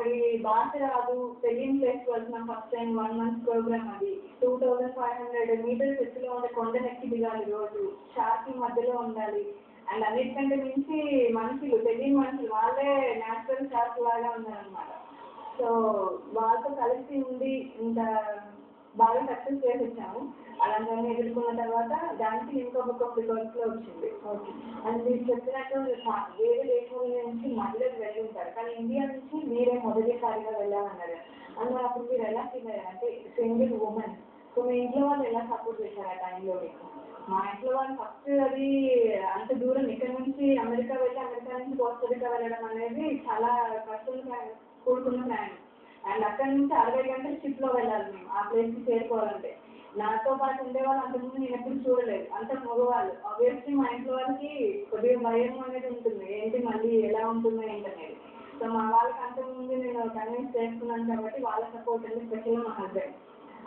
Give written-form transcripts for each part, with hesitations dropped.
అక్కడి భాష రాదు, తెలియని ప్లేస్కి వెళ్తున్నాం ఫస్ట్ టైం 1 మంత్ ప్రోగ్రామ్ అది. 2500 మీటర్స్ ఎత్తులో ఉండే కొండనెక్కి దిగాలి రోజు, షార్కి మధ్యలో ఉండాలి. అండ్ అన్నిటికంటే మించి మనుషులు, తెలియని మనుషులు, వాళ్ళే న్యాచురల్ షార్క్ లాగా ఉన్నారనమాట. సో వాళ్ళతో కలిసి ఉండి ఇంకా బాగా సక్సెస్ చేసొచ్చాము. అలాంటివన్నీ ఎదుర్కొన్న తర్వాత దానికి ఇంకో బుక్ ఆఫ్ రికార్డ్స్లో వచ్చింది. ఓకే. అండ్ మీరు చెప్పినట్టు వేరే దేశం నుంచి మహిళలు వెళ్ళి ఉంటారు, కానీ ఇండియా నుంచి మీరే మొదటిసారిగా వెళ్ళామన్నారు. అందులో అప్పుడు మీరు ఎలా ఫీల్ అయ్యారు? అంటే సింగిల్ ఉమెన్, సో మీ ఇంట్లో వాళ్ళు ఎలా సపోర్ట్ చేశారు ఆ టైంలో మీకు? మా ఇంట్లో వాళ్ళు ఫస్ట్ అది అంత దూరం ఇక్కడ నుంచి అమెరికా వెళ్ళి అమెరికా నుంచి కోస్టరికా వెళ్ళడం అనేది చాలా కష్టంగా కూడుకున్న ప్రయాణం. అండ్ అక్కడి నుంచి 60 గంటలు షిప్లో వెళ్ళాలి మేము ఆ ప్లేస్కి చేరుకోవాలంటే. నాతో పాటు ఉండేవాళ్ళు అంతకుముందు నేను ఎప్పుడు చూడలేదు, అంత మగవాళ్ళు. ఆబ్వియస్లీ మా ఇంట్లో వాళ్ళకి కొద్దిగా భయం అనేది ఉంటుంది, ఏంటి మళ్ళీ ఎలా ఉంటుందో ఏంటనేది. సో మా వాళ్ళకి అంతకుముందు నేను కన్విన్స్ చేసుకున్నాను కాబట్టి వాళ్ళ సపోర్ట్ అనేది, స్పెషల్గా మా హస్బెండ్,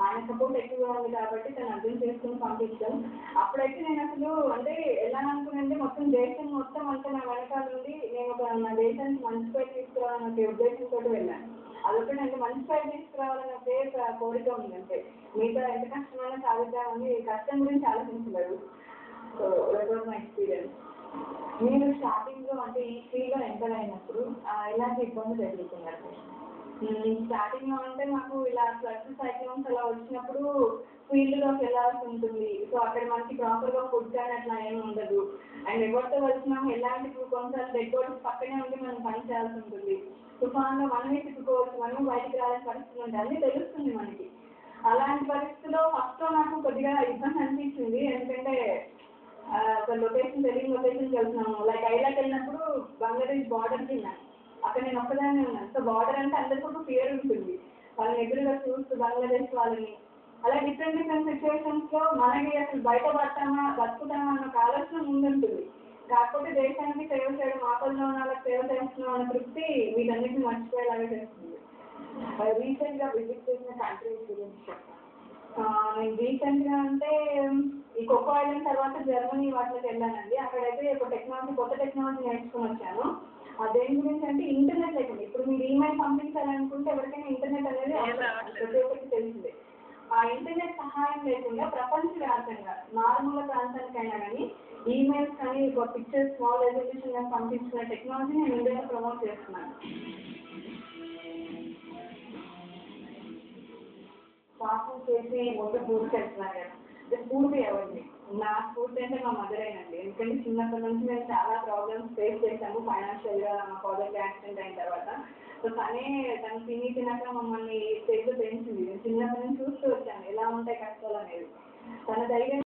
ఆయన సపోర్ట్ ఎక్కువగా ఉంది కాబట్టి తను అర్థం చేసుకుని పంపించాను. అప్పుడైతే నేను అసలు అంటే ఎలా అనుకున్నానంటే మొత్తం దేశం మొత్తం అంతా నా వెనకాల నుండి నేను నా దేశానికి మంచి పేరు తీసుకురావాలనే ఉద్దేశంతో వెళ్ళాను. అదొకటి అంటే మంచి పేరు తీసుకురావాలనే ఒకే కోరిక ఉంది అంతే. మిగతా ఎంత కష్టమైనా సాధిద్దామని కష్టం గురించి ఆలోచించలేదు. So that was my experience. మీరు స్టార్టింగ్లో అంటే ఈ ఫీల్డ్లో ఎంటర్ అయినప్పుడు ఎలాంటి ఇబ్బందులు ఎదుర్కొన్నారు? స్టార్టింగ్లో అంటే మాకు ఇలా ఫ్లడ్స్, సైక్లోన్స్ అలా వచ్చినప్పుడు ఫీల్డ్లోకి వెళ్ళాల్సి ఉంటుంది. సో అక్కడ మనకి ప్రాపర్గా ఫుడ్ కానీ అట్లా ఏమి ఉండదు. అండ్ ఎవరితో వెళ్తున్నాము ఎలాంటి కొన్నిసార్లు డెడ్ బాడీస్ పక్కనే ఉండి మనం పని చేయాల్సి ఉంటుంది. తుఫాన్లో మనమే తిప్పుకోవచ్చు, మనం బయటికి రావాల్సిన పరిస్థితులు ఉంటాయి, అన్నీ తెలుస్తుంది మనకి. అలాంటి పరిస్థితుల్లో ఫస్ట్లో నాకు కొద్దిగా ఇబ్బంది అనిపించింది. ఎందుకంటే ఒక లొకేషన్, తెలియని లొకేషన్కి వెళ్తున్నాము. లైక్ ఐలాకి వెళ్ళినప్పుడు బంగ్లాదేశ్ బార్డర్కి వెళ్ళాను, అక్కడ నేను ఒక్కదాన్నే ఉన్నాను. సో బార్డర్ అంటే అందరికీ ఒక ఫియర్ ఉంటుంది, వాళ్ళని ఎదురుగా చూస్తూ బంగ్లాదేశ్ వాళ్ళని. అలా డిఫరెంట్ సిచ్యువేషన్స్లో మనకి అసలు బయటపడతామా బతుకుతామా అన్న ఒక ఆలోచన ముందుంటుంది. కాకపోతే దేశానికి సేవ చేయడం, ఆపదలో ఉన్న వాళ్ళకి సేవ చేస్తున్నాం అన్న తృప్తి వీటన్నిటిని మర్చిపోయేలాగా చేస్తుంది. రీసెంట్గా విజిట్ చేసిన కంట్రీస్ గురించి చెప్పండి. నేను రీసెంట్గా అంటే ఈ కోకో ఐలాండ్ తర్వాత జర్మనీ వాటికి వెళ్ళానండి. అక్కడైతే ఒక టెక్నాలజీ, కొత్త టెక్నాలజీ నేర్చుకుని వచ్చాను. దేని గురించి అంటే ఇంటర్నెట్ లేకుండా, ఇప్పుడు మీరు ఈమెయిల్ పంపించాలనుకుంటే ఎవరికైనా ఇంటర్నెట్ అనేది ప్రతి ఒక్కరికి తెలిసిందే. ఆ ఇంటర్నెట్ సహాయం లేకుండా ప్రపంచవ్యాప్తంగా మారుమూల ప్రాంతానికైనా కానీ ఈమెయిల్స్ కానీ పిక్చర్స్ స్మాల్ రెజల్యూషన్ కానీ పంపించుకునే టెక్నాలజీ నేను ఇండియాలో ప్రమోట్ చేస్తున్నాను. పాపం చేసి ముందు పూర్తి చేస్తున్నారు కదా, స్ఫూర్తి ఎవరిది? నా స్ఫూర్తి అంటే మా మదరేనండి. ఎందుకంటే చిన్నప్పటి నుంచి మేము చాలా ప్రాబ్లమ్స్ ఫేస్ చేసాము ఫైనాన్షియల్గా. మా ఫాదర్కి యాక్సిడెంట్ అయిన తర్వాత సో తను తినక మమ్మల్ని స్టేజ్లో పెంచింది. నేను చిన్నప్పటి నుంచి చూస్తూ వచ్చాను ఎలా ఉంటాయి కష్టాలు అనేది. తన ధైర్యం